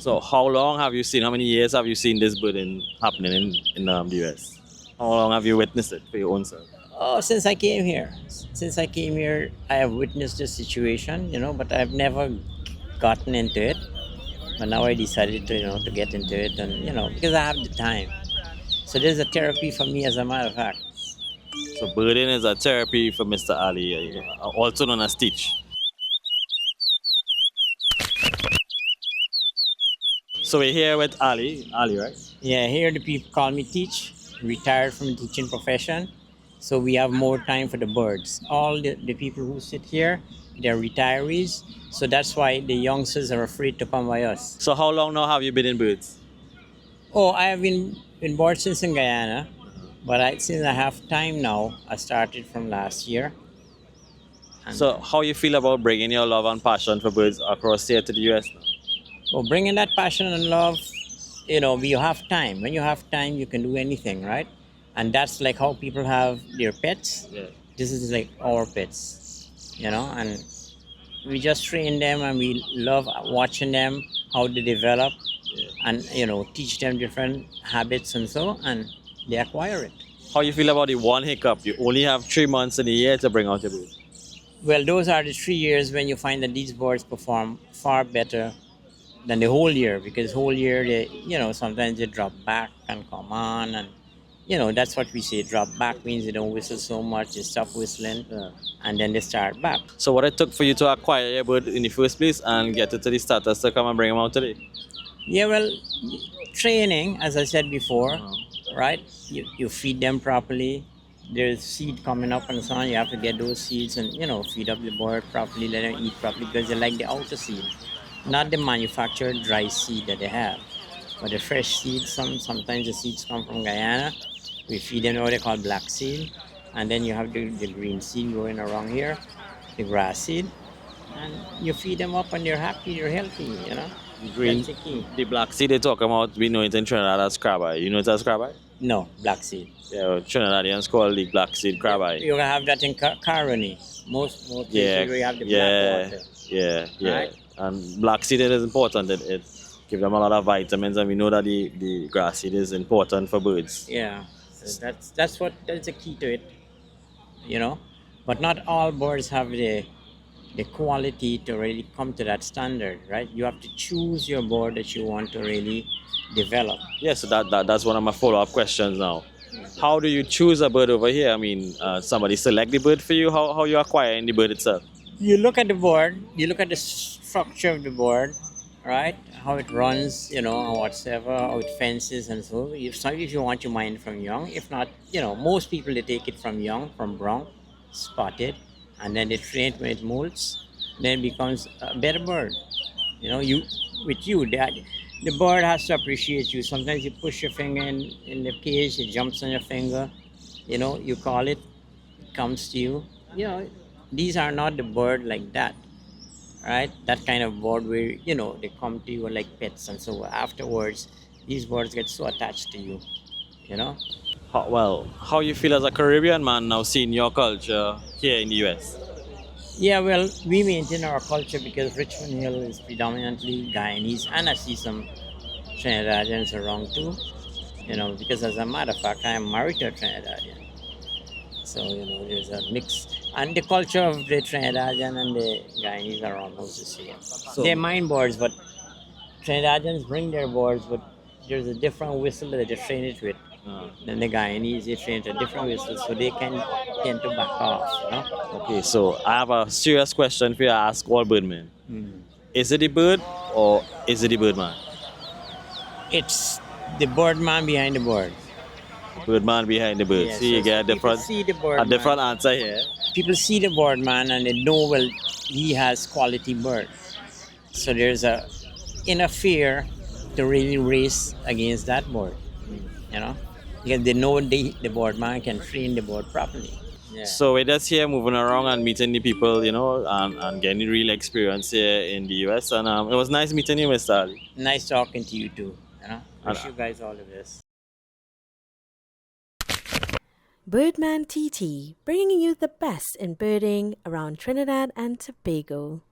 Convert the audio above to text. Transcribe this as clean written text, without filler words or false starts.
So how many years have you seen this birding happening in the US? How long have you witnessed it for your own self? Oh, since I came here. Since I came here, I have witnessed this situation, but I've never gotten into it. But now I decided to get into it, and because I have the time. So there's a therapy for me, as a matter of fact. So birding is a therapy for Mr. Ali, also known as Teach. So we're here with Ali, right? Yeah, here the people call me Teach, retired from the teaching profession. So we have more time for the birds. All the people who sit here, they're retirees. So that's why the youngsters are afraid to come by us. So how long now have you been in birds? Oh, I have been bored since in Guyana, but since I have time now, I started from last year. And So how you feel about bringing your love and passion for birds across here to the US now? well, bringing that passion and love, you have time. When you have time, you can do anything, right? And that's like how people have their pets. Yeah. This is like our pets, and we just train them and we love watching them, how they develop, Yeah. and teach them different habits and so, and they acquire it. How you feel about the one hiccup? You only have 3 months in a year to bring out your bird. Well, those are the 3 years when you find that these birds perform far better than the whole year, because whole year they sometimes they drop back and come on, and that's what we say. Drop back means they don't whistle so much, they stop whistling, Yeah. and then they start back. So what it took for you to acquire your bird in the first place and get it to the status to come and bring them out today? Yeah, well, training, as I said before, Uh-huh. right? You feed them properly. There's seed coming up and so on. You have to get those seeds and feed up the bird properly, let them eat properly, because they like the outer seed, not the manufactured dry seed that they have, but the fresh seed. Sometimes the seeds come from Guyana. We feed them what they call black seed, and then you have the green seed growing around here, the grass seed, and you feed them up and they're happy, they're healthy. The That's green, the key. the black seed they talk about, we know it in Trinidad as crab eye. You know it as crab eye? No, black seed. Yeah, Trinidadians call the black seed crab eye. You can have that in Caroni. Most Yeah, places where you have the black yeah, water. yeah. Right? And black seed is important. It gives them a lot of vitamins, and we know that the grass seed is important for birds. Yeah. So that's the key to it, you know. But not all birds have the quality to really come to that standard, right? You have to choose your bird that you want to really develop. Yeah, so that's one of my follow-up questions now. How do you choose a bird over here? I mean, somebody select the bird for you? How you acquiring the bird itself? You look at the board, you look at the structure of the board, right? How it runs, or whatsoever, how it fences and so. If you want, you mind from young. If not, most people they take it from young, from brown, spotted, and then they train it when it molts, then it becomes a better bird. You with you that the bird has to appreciate you. Sometimes you push your finger in the cage, it jumps on your finger. You call it, it comes to you. These are not the bird like that, right? That kind of bird where they come to you like pets, and so afterwards these birds get so attached to you. You know. How you feel as a Caribbean man now seeing your culture here in the US? Yeah, well, we maintain our culture because Richmond Hill is predominantly Guyanese, and I see some Trinidadians around too. Because as a matter of fact, I am married to a Trinidadian. So, there's a mix. And the culture of the Trinidadian and the Guyanese are almost the same. So They're mine boards, but Trinidadians bring their boards, but there's a different whistle that they train it with. uh, Then the Guyanese, they train it a different whistle, so they can tend to back off. okay, so I have a serious question for you to ask all birdmen. Mm. Is it the bird or is it the birdman? It's the boardman behind the board. Birdman behind the bird. Yeah, See, you so get people see the a boardman. different answer here. People see the boardman and they know, well, he has quality bird. So there's a inner fear to really race against that board, you know, because they know the boardman can train the board properly. Yeah. So we're just here moving around and meeting the people, and getting real experience here in the US. And it was nice meeting you, Mr. Ali. Nice talking to you too. And, Wish you guys all the best. BirdmanTT, bringing you the best in birding around Trinidad and Tobago.